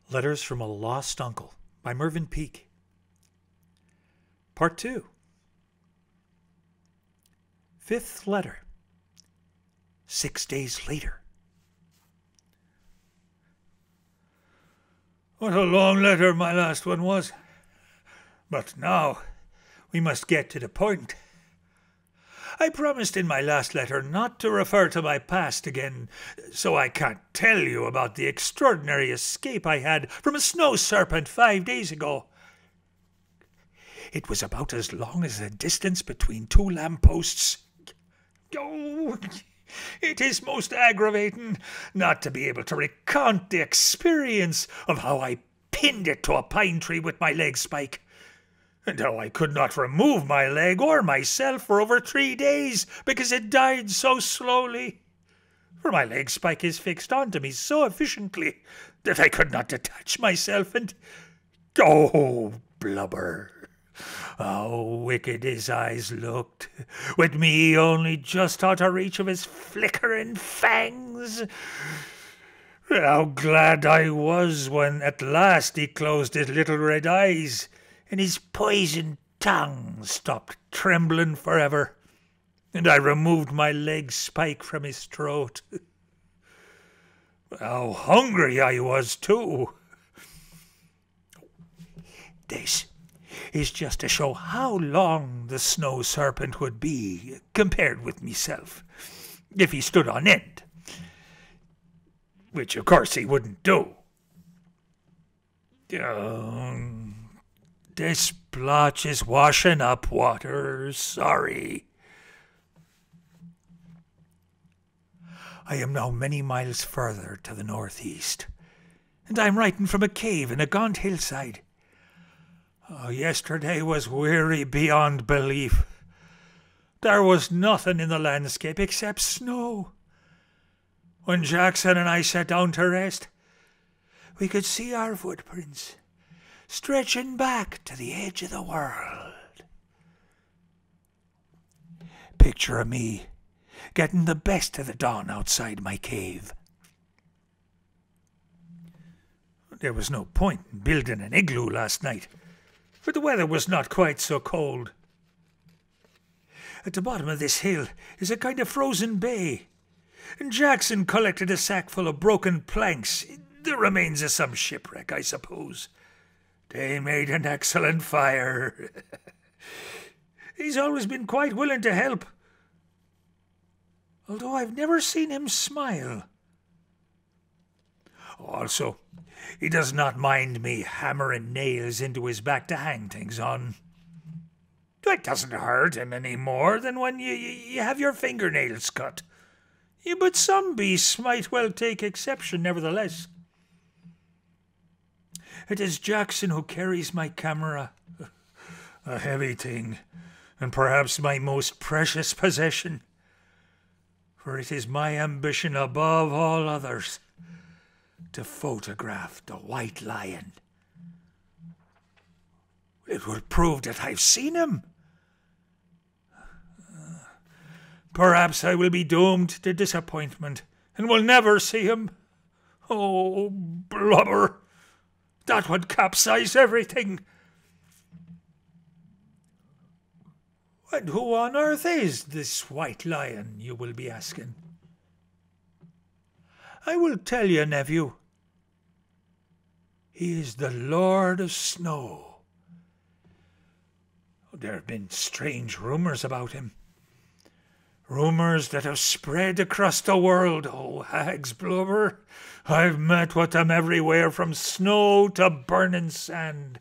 Letters from a Lost Uncle by Mervyn Peake. Part 2. Fifth letter. 6 days later. What a long letter my last one was. But now we must get to the point. I promised in my last letter not to refer to my past again, so I can't tell you about the extraordinary escape I had from a snow serpent 5 days ago. It was about as long as the distance between two lampposts. Oh, it is most aggravating not to be able to recount the experience of how I pinned it to a pine tree with my leg spike, and how I could not remove my leg or myself for over 3 days because it died so slowly. For my leg spike is fixed onto me so efficiently that I could not detach myself, and oh, blubber! How wicked his eyes looked, with me only just out of reach of his flickering fangs. How glad I was when at last he closed his little red eyes, and his poisoned tongue stopped trembling forever, and I removed my leg spike from his throat. How hungry I was, too. This is just to show how long the snow serpent would be compared with myself, if he stood on end, which of course he wouldn't do. This blotch is washing up water, sorry. I am now many miles further to the northeast, and I am writing from a cave in a gaunt hillside. Oh, yesterday was weary beyond belief. There was nothing in the landscape except snow. When Jackson and I sat down to rest, we could see our footprints stretching back to the edge of the world. Picture of me getting the best of the dawn outside my cave. There was no point in building an igloo last night, for the weather was not quite so cold. At the bottom of this hill is a kind of frozen bay, and Jackson collected a sack full of broken planks, the remains of some shipwreck, I suppose. They made an excellent fire. He's always been quite willing to help, although I've never seen him smile. Also, he does not mind me hammering nails into his back to hang things on. It doesn't hurt him any more than when you have your fingernails cut. But some beasts might well take exception nevertheless. It is Jackson who carries my camera, a heavy thing, and perhaps my most precious possession, for it is my ambition above all others to photograph the white lion. It will prove that I've seen him. Perhaps I will be doomed to disappointment and will never see him. Oh, blubber! That would capsize everything. And who on earth is this white lion, you will be asking? I will tell you, nephew. He is the Lord of Snow. There have been strange rumours about him. Rumours that have spread across the world. Oh, hags, blubber, I've met with them everywhere, from snow to burning sand.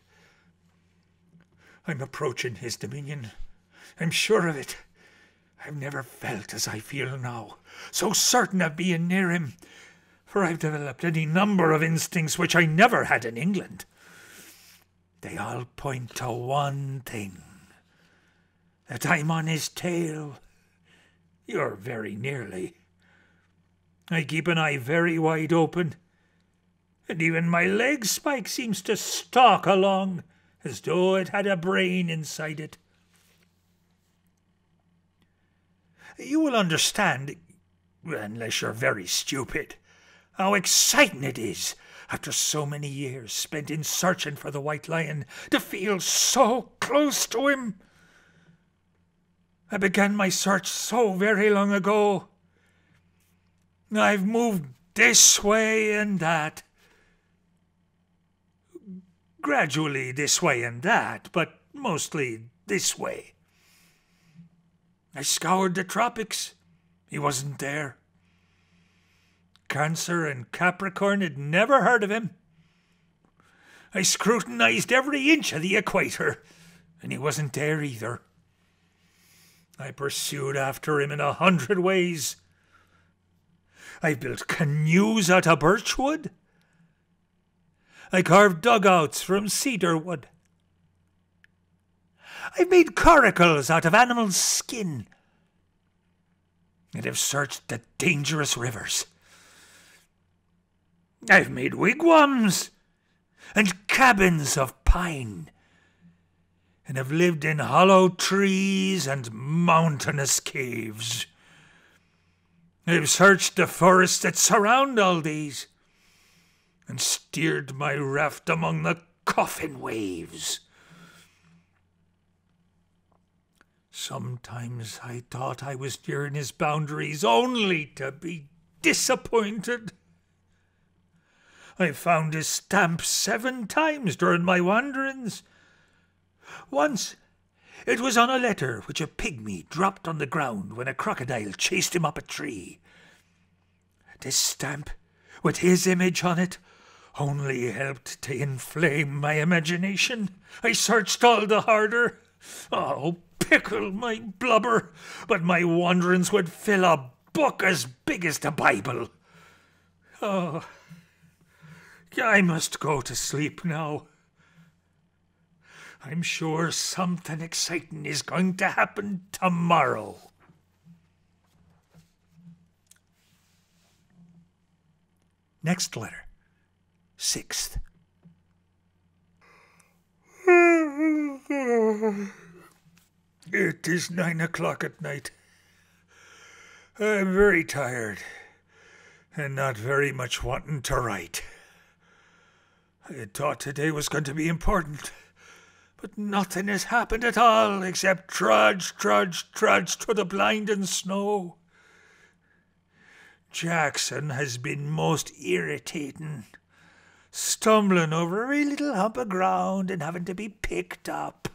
I'm approaching his dominion. I'm sure of it. I've never felt as I feel now, so certain of being near him, for I've developed any number of instincts which I never had in England. They all point to one thing, that I'm on his tail. You're very nearly. I keep an eye very wide open, and even my leg spike seems to stalk along as though it had a brain inside it. You will understand, unless you're very stupid, How exciting it is, after so many years spent in searching for the white lion, to feel so close to him. I began my search so very long ago. I've moved this way and that. Gradually this way and that, but mostly this way. I scoured the tropics. He wasn't there. Cancer and Capricorn had never heard of him. I scrutinized every inch of the equator, and he wasn't there either. I pursued after him in 100 ways. I built canoes out of birchwood. I carved dugouts from cedar wood. I've made coracles out of animals' skin, and have searched the dangerous rivers. I've made wigwams and cabins of pine, and have lived in hollow trees and mountainous caves. I've searched the forests that surround all these, and steered my raft among the coffin waves. Sometimes I thought I was nearing his boundaries, only to be disappointed. I found his stamp 7 times during my wanderings. Once it was on a letter which a pygmy dropped on the ground when a crocodile chased him up a tree. This stamp, with his image on it, only helped to inflame my imagination. I searched all the harder. Oh, pickle my blubber, but my wanderings would fill a book as big as the Bible. Oh, I must go to sleep now. I'm sure something exciting is going to happen tomorrow. Next letter. 6th. It is 9 o'clock at night. I'm very tired and not very much wanting to write. I had thought today was going to be important, but nothing has happened at all except trudge through the blinding snow. Jackson has been most irritating, stumbling over every little hump of ground and having to be picked up.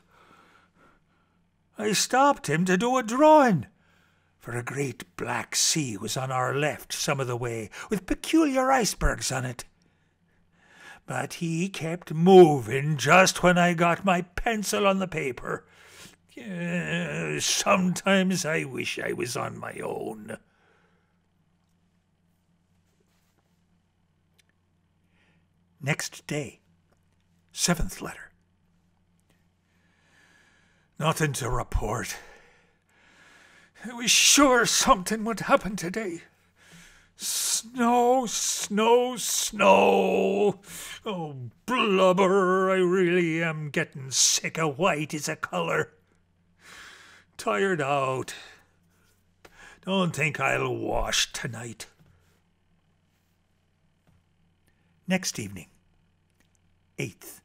I stopped him to do a drawing, for a great black sea was on our left some of the way, with peculiar icebergs on it. But he kept moving just when I got my pencil on the paper. Sometimes I wish I was on my own. Next day. 7th letter. Nothing to report. I was sure something would happen today. Snow. Oh, blubber, I really am getting sick of white as a colour. Tired out. Don't think I'll wash tonight. Next evening. 8th.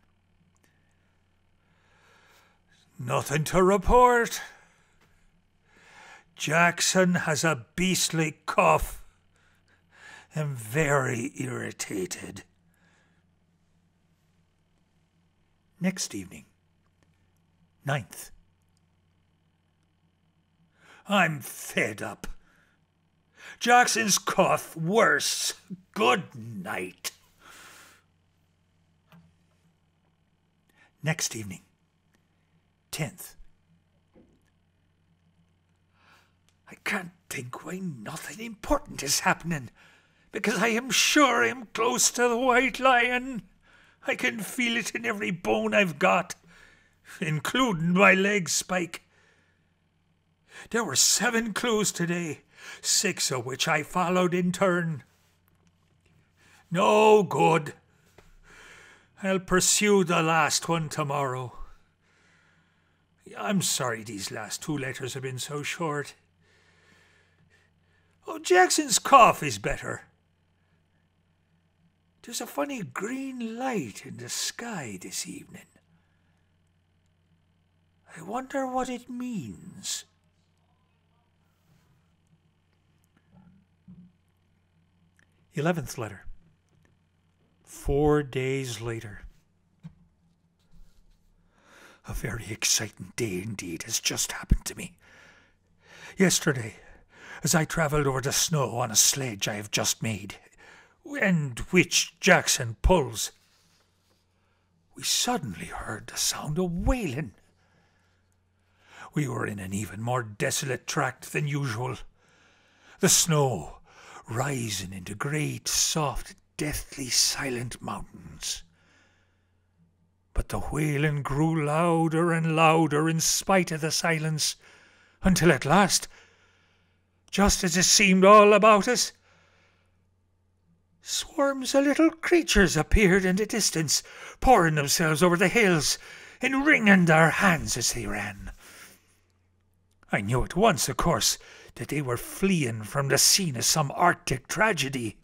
Nothing to report. Jackson has a beastly cough. I'm very irritated. Next evening. 9th. I'm fed up. Jackson's cough worse. Good night. Next evening. 10th. I can't think why nothing important is happening, because I am sure I am close to the white lion. I can feel it in every bone I've got, including my leg spike. There were 7 clues today, 6 of which I followed in turn. No good. I'll pursue the last one tomorrow. I'm sorry these last 2 letters have been so short. Oh, Jackson's cough is better. There's a funny green light in the sky this evening. I wonder what it means. Eleventh letter. 4 days later. A very exciting day indeed has just happened to me. Yesterday, as I travelled over the snow on a sledge I have just made, and which Jackson pulls, we suddenly heard the sound of wailing. We were in an even more desolate tract than usual, the snow rising into great, soft, deathly silent mountains. But the wailing grew louder and louder in spite of the silence, until at last, just as it seemed all about us, swarms of little creatures appeared in the distance, pouring themselves over the hills and wringing their hands as they ran. I knew at once, of course, that they were fleeing from the scene of some Arctic tragedy.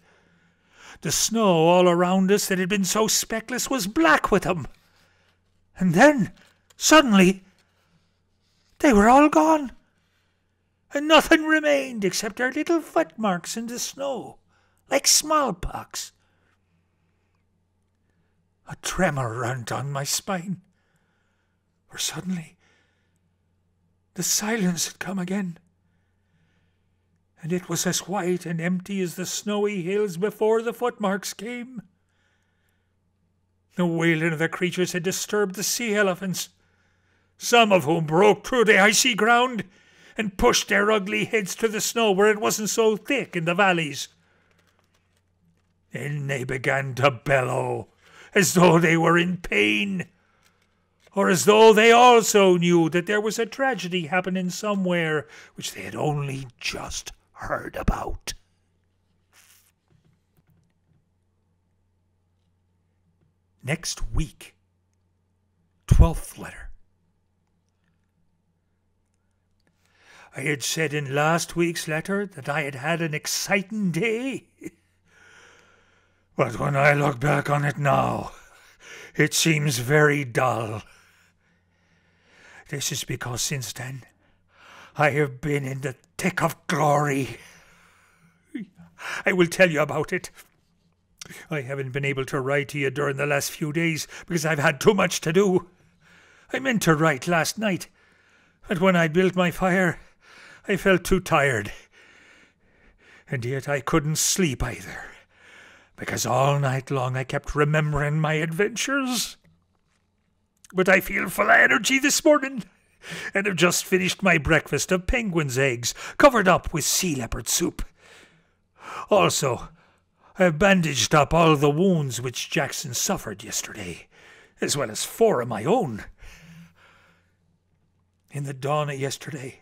The snow all around us that had been so speckless was black with them. And then, suddenly, they were all gone, and nothing remained except their little footmarks in the snow, like smallpox. A tremor ran down my spine, for suddenly the silence had come again, and it was as white and empty as the snowy hills before the footmarks came. The wailing of the creatures had disturbed the sea elephants, some of whom broke through the icy ground and pushed their ugly heads to the snow where it wasn't so thick in the valleys. Then they began to bellow, as though they were in pain, or as though they also knew that there was a tragedy happening somewhere which they had only just heard about. Next week. 12th letter. I had said in last week's letter that I had had an exciting day. But when I look back on it now, it seems very dull. This is because since then I have been in the thick of glory. I will tell you about it. I haven't been able to write to you during the last few days because I've had too much to do. I meant to write last night, but when I built my fire, I felt too tired. And yet I couldn't sleep either, because all night long I kept remembering my adventures. But I feel full of energy this morning, and have just finished my breakfast of penguin's eggs covered up with sea leopard soup. Also, I have bandaged up all the wounds which Jackson suffered yesterday, as well as 4 of my own. In the dawn of yesterday,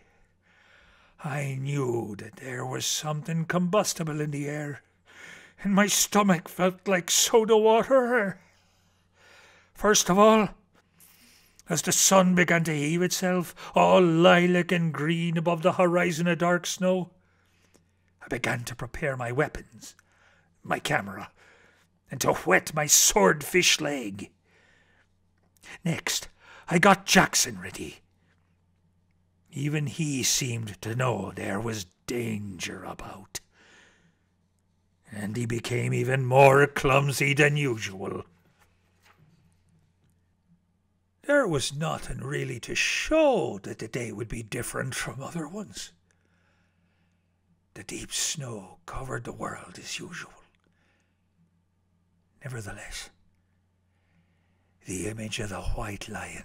I knew that there was something combustible in the air, and my stomach felt like soda water. First of all, as the sun began to heave itself, all lilac and green above the horizon of dark snow, I began to prepare my weapons, my camera, and to whet my swordfish leg. Next, I got Jackson ready. Even he seemed to know there was danger about, and he became even more clumsy than usual. There was nothing really to show that the day would be different from other ones. The deep snow covered the world as usual. Nevertheless, the image of the white lion,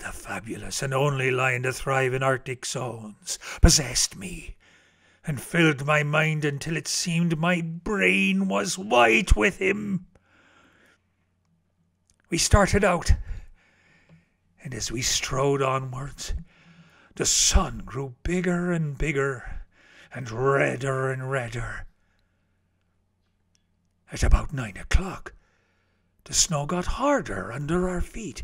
the fabulous and only lion to thrive in Arctic zones, possessed me and filled my mind until it seemed my brain was white with him. We started out, and as we strode onwards, the sun grew bigger and bigger and redder. At about 9 o'clock, the snow got harder under our feet,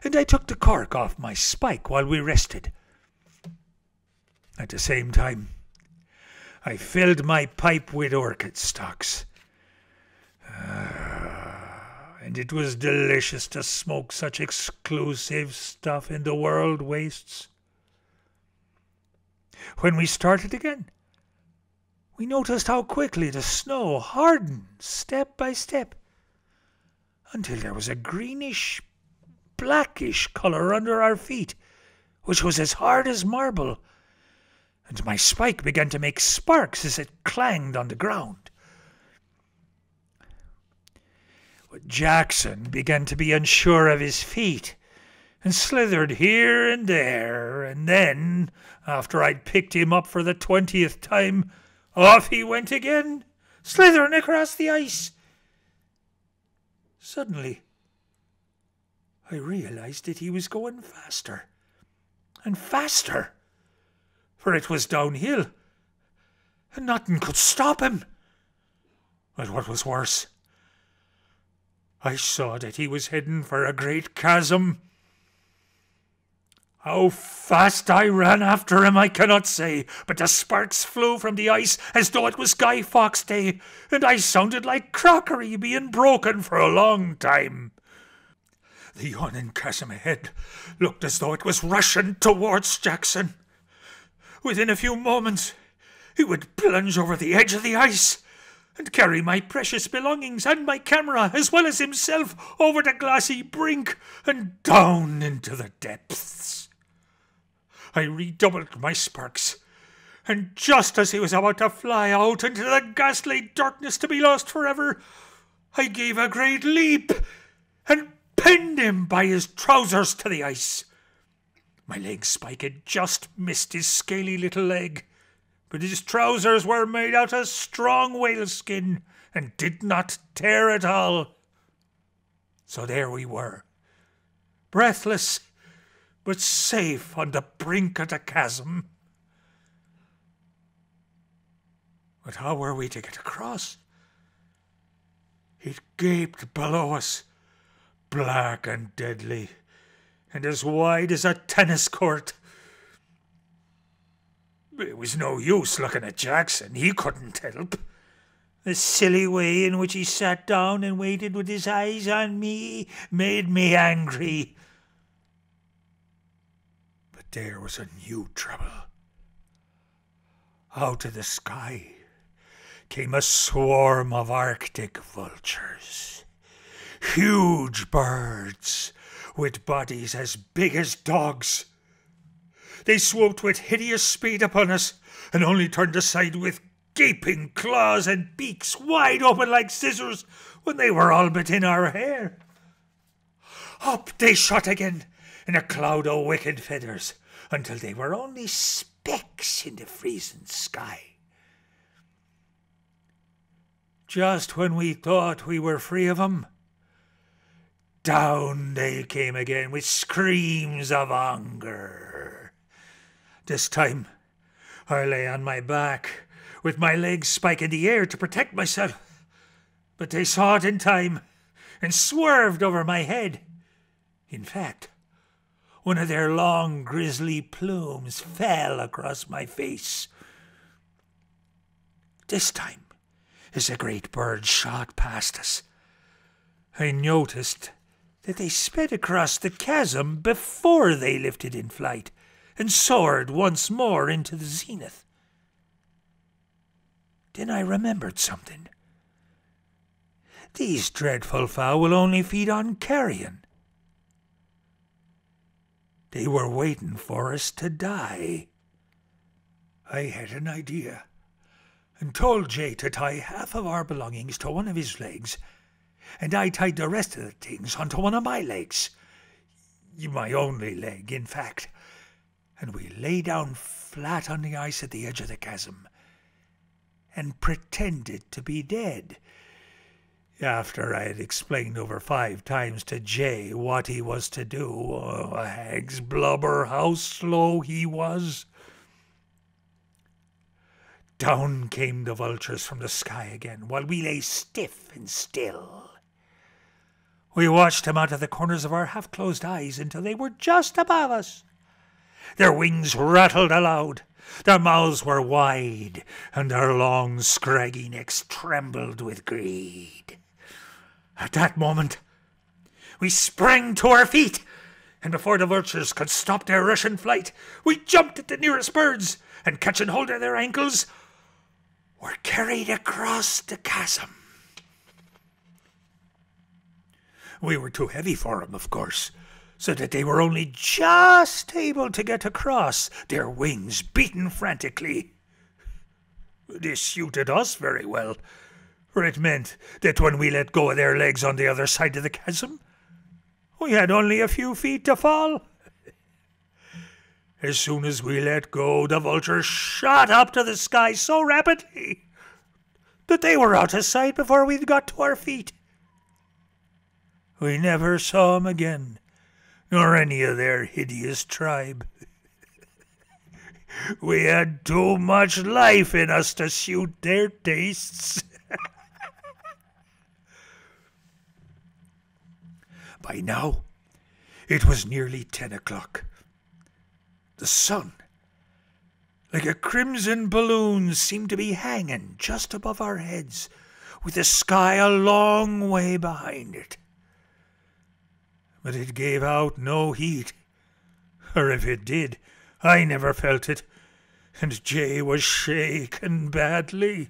and I took the cork off my spike while we rested. At the same time, I filled my pipe with orchid stalks, And it was delicious to smoke such exclusive stuff in the world wastes. When we started again, we noticed how quickly the snow hardened step by step, until there was a greenish, blackish colour under our feet, which was as hard as marble, and my spike began to make sparks as it clanged on the ground. But Jackson began to be unsure of his feet, and slithered here and there, and then, after I'd picked him up for the 20th time, off he went again, slithering across the ice. Suddenly, I realized that he was going faster and faster, for it was downhill, and nothing could stop him. But what was worse, I saw that he was heading for a great chasm. How fast I ran after him I cannot say, but the sparks flew from the ice as though it was Guy Fawkes Day, and I sounded like crockery being broken for a long time. The yawning chasm ahead looked as though it was rushing towards Jackson. Within a few moments, he would plunge over the edge of the ice and carry my precious belongings and my camera, as well as himself, over the glassy brink and down into the depths. I redoubled my sparks, and just as he was about to fly out into the ghastly darkness to be lost forever, I gave a great leap and pinned him by his trousers to the ice. My leg spike had just missed his scaly little leg, but his trousers were made out of strong whale skin and did not tear at all. So there we were, breathless but safe on the brink of the chasm. But how were we to get across? It gaped below us, black and deadly, and as wide as a tennis court. It was no use looking at Jackson. He couldn't help. The silly way in which he sat down and waited with his eyes on me made me angry. But there was a new trouble. Out of the sky came a swarm of Arctic vultures. Huge birds with bodies as big as dogs. They swooped with hideous speed upon us, and only turned aside with gaping claws and beaks wide open like scissors when they were all but in our hair. Up they shot again in a cloud of wicked feathers, until they were only specks in the freezing sky. Just when we thought we were free of them, down they came again with screams of hunger. This time I lay on my back, with my legs spiked in the air to protect myself, but they saw it in time and swerved over my head. In fact, one of their long grisly plumes fell across my face. This time, as the great bird shot past us, I noticed that they sped across the chasm before they lifted in flight and soared once more into the zenith. Then I remembered something. These dreadful fowl only feed on carrion. They were waiting for us to die. I had an idea, and told Jay to tie half of our belongings to one of his legs, and I tied the rest of the things onto one of my legs. My only leg, in fact. And we lay down flat on the ice at the edge of the chasm and pretended to be dead, after I had explained over 5 times to Jay what he was to do. Oh, hag's blubber, how slow he was. Down came the vultures from the sky again, while we lay stiff and still. We watched them out of the corners of our half-closed eyes until they were just above us. Their wings rattled aloud, their mouths were wide, and their long, scraggy necks trembled with greed. At that moment, we sprang to our feet, and before the vultures could stop their Russian flight, we jumped at the nearest birds, and catching hold of their ankles, were carried across the chasm. We were too heavy for them, of course, so that they were only just able to get across, their wings beating frantically. This suited us very well, for it meant that when we let go of their legs on the other side of the chasm, we had only a few feet to fall. As soon as we let go, the vultures shot up to the sky so rapidly that they were out of sight before we'd got to our feet. We never saw them again, nor any of their hideous tribe. We had too much life in us to suit their tastes. By now, it was nearly 10 o'clock. The sun, like a crimson balloon, seemed to be hanging just above our heads, with the sky a long way behind it. But it gave out no heat, or if it did, I never felt it, and Jay was shaken badly.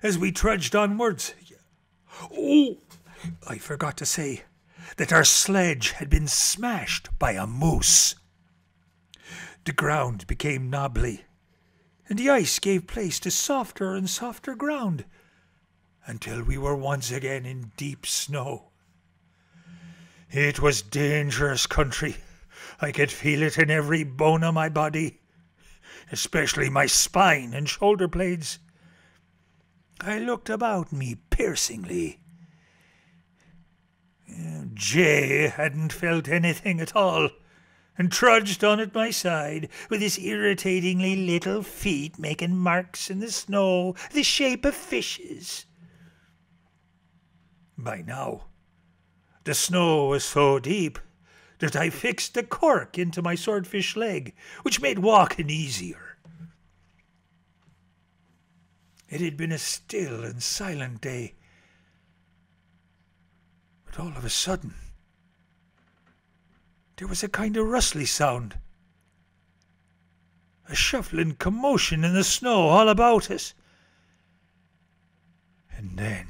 As we trudged onwards, I forgot to say that our sledge had been smashed by a moose. The ground became knobbly, and the ice gave place to softer and softer ground, until we were once again in deep snow. It was dangerous country. I could feel it in every bone of my body, especially my spine and shoulder blades. I looked about me piercingly. Jay hadn't felt anything at all, and trudged on at my side with his irritatingly little feet making marks in the snow the shape of fishes. By now, the snow was so deep that I fixed a cork into my swordfish leg, which made walking easier. It had been a still and silent day, but all of a sudden, there was a kind of rustly sound, a shuffling commotion in the snow all about us. And then,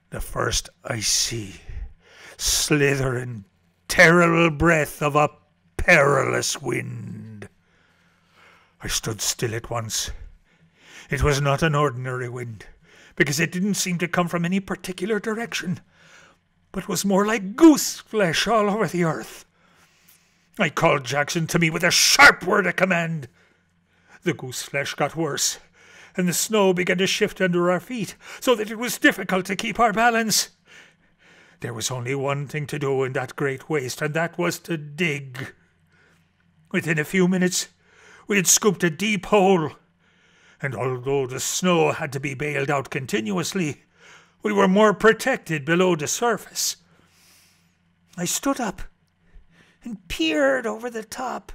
the first icy, slithering, terrible breath of a perilous wind. I stood still at once. It was not an ordinary wind, because it didn't seem to come from any particular direction, but was more like goose flesh all over the earth. I called Jackson to me with a sharp word of command. The goose flesh got worse, and the snow began to shift under our feet, so that it was difficult to keep our balance. There was only one thing to do in that great waste, and that was to dig. Within a few minutes, we had scooped a deep hole, and although the snow had to be bailed out continuously, we were more protected below the surface. I stood up and peered over the top,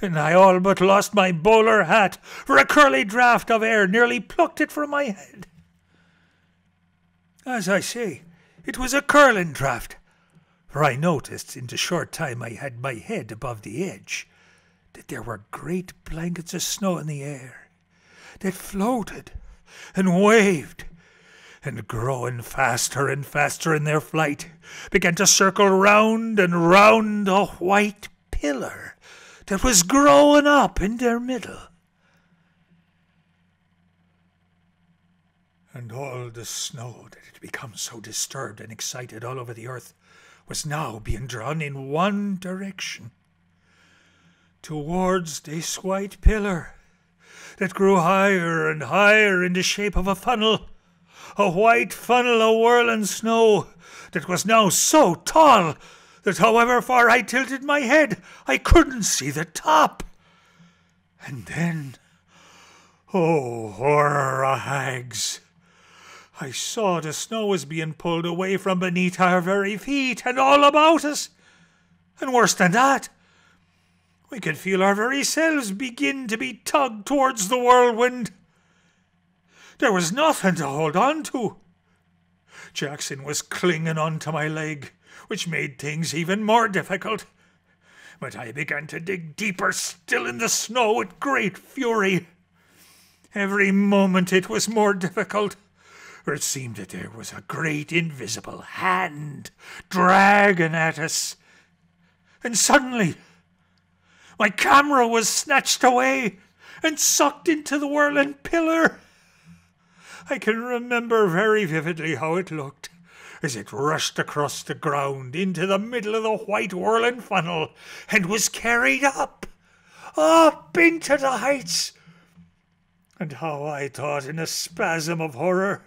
and I all but lost my bowler hat, for a curly draught of air nearly plucked it from my head. As I say, it was a curling draught, for I noticed in the short time I had my head above the edge that there were great blankets of snow in the air that floated and waved, and growing faster and faster in their flight, began to circle round and round a white pillar that was growing up in their middle. And all the snow that had become so disturbed and excited all over the earth was now being drawn in one direction, towards this white pillar that grew higher and higher in the shape of a funnel, a white funnel of whirling snow that was now so tall that however far I tilted my head, I couldn't see the top. And then, oh, horror o' hags, I saw the snow was being pulled away from beneath our very feet and all about us. And worse than that, we could feel our very selves begin to be tugged towards the whirlwind. There was nothing to hold on to. Jackson was clinging onto my leg, which made things even more difficult. But I began to dig deeper still in the snow with great fury. Every moment it was more difficult, for it seemed that there was a great invisible hand dragging at us. And suddenly, my camera was snatched away and sucked into the whirling pillar. I can remember very vividly how it looked as it rushed across the ground into the middle of the white whirling funnel and was carried up into the heights. And how I thought in a spasm of horror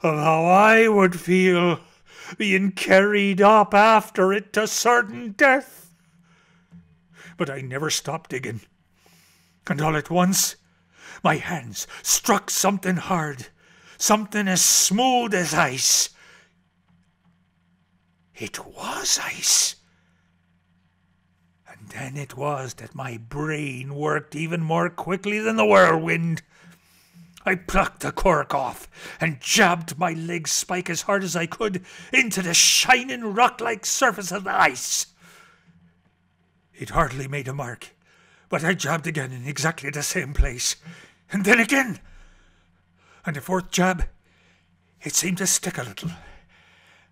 of how I would feel being carried up after it to certain death. But I never stopped digging, and all at once my hands struck something hard, something as smooth as ice. It was ice. And then it was that my brain worked even more quickly than the whirlwind. I plucked the cork off and jabbed my leg spike as hard as I could into the shining rock-like surface of the ice. It hardly made a mark, but I jabbed again in exactly the same place, and then again. And the fourth jab, it seemed to stick a little.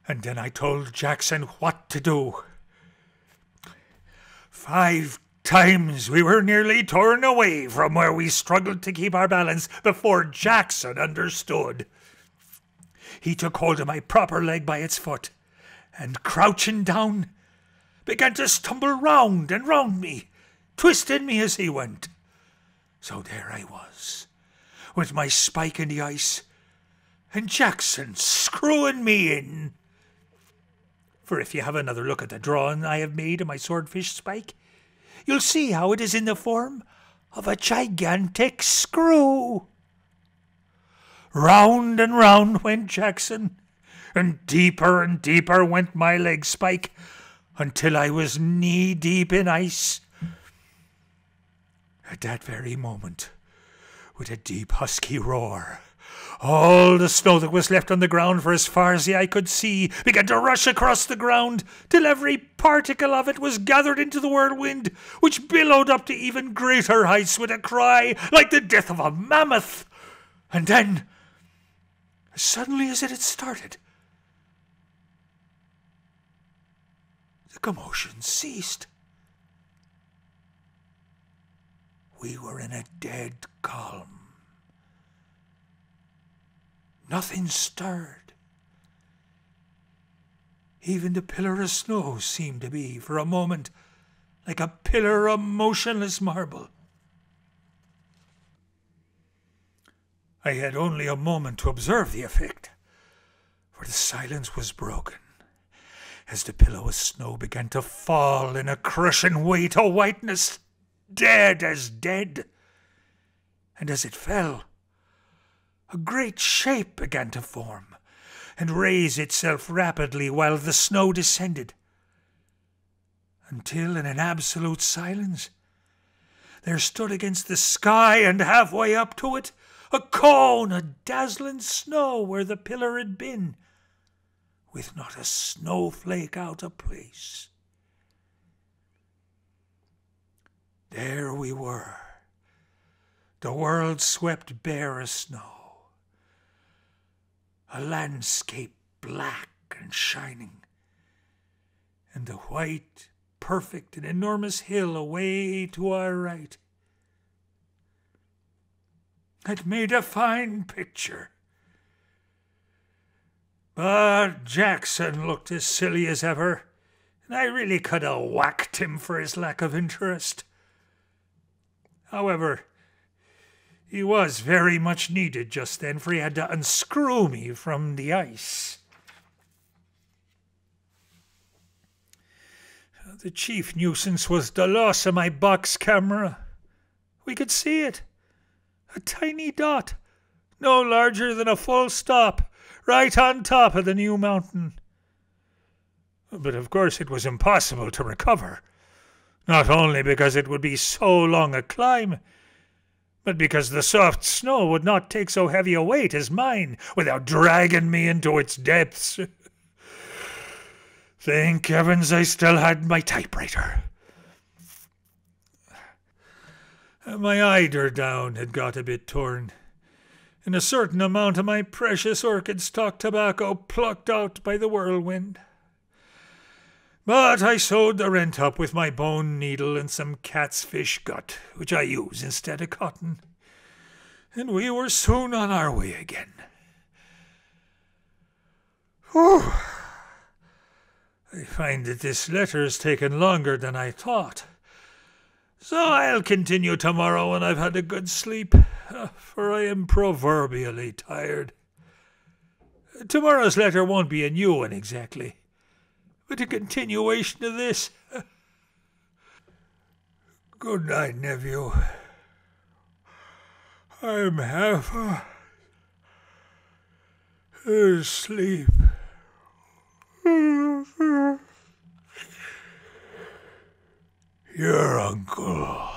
And then I told Jackson what to do. 5 times we were nearly torn away from where we struggled to keep our balance before Jackson understood. He took hold of my proper leg by its foot and, crouching down, began to stumble round and round me, twisting me as he went. So there I was, with my spike in the ice, and Jackson screwing me in. For if you have another look at the drawing I have made of my swordfish spike, you'll see how it is in the form of a gigantic screw. Round and round went Jackson, and deeper went my leg spike, until I was knee-deep in ice. At that very moment, with a deep husky roar, all the snow that was left on the ground for as far as the eye could see began to rush across the ground, till every particle of it was gathered into the whirlwind, which billowed up to even greater heights with a cry like the death of a mammoth. And then, as suddenly as it had started, the commotion ceased. We were in a dead calm. Nothing stirred. Even the pillar of snow seemed to be, for a moment, like a pillar of motionless marble. I had only a moment to observe the effect, for the silence was broken as the pillow of snow began to fall in a crushing weight to whiteness, dead as dead. And as it fell, a great shape began to form and raise itself rapidly while the snow descended, until in an absolute silence there stood against the sky and halfway up to it a cone of dazzling snow where the pillar had been, with not a snowflake out of place. There we were, the world swept bare of snow, a landscape black and shining, and the white, perfect and enormous hill away to our right. It made a fine picture. But Jackson looked as silly as ever, and I really could have whacked him for his lack of interest. However, he was very much needed just then, for he had to unscrew me from the ice. The chief nuisance was the loss of my box camera. We could see it. A tiny dot, no larger than a full stop, right on top of the new mountain. But of course it was impossible to recover, not only because it would be so long a climb, but because the soft snow would not take so heavy a weight as mine without dragging me into its depths. Thank heavens I still had my typewriter. My eider down had got a bit torn, and a certain amount of my precious orchid stock tobacco plucked out by the whirlwind. But I sewed the rent up with my bone needle and some cat's fish gut, which I use instead of cotton, and we were soon on our way again. Whew. I find that this letter's taken longer than I thought, so I'll continue tomorrow when I've had a good sleep, for I am proverbially tired. Tomorrow's letter won't be a new one exactly, but a continuation of this. Good night, nephew. I'm half asleep. Your uncle.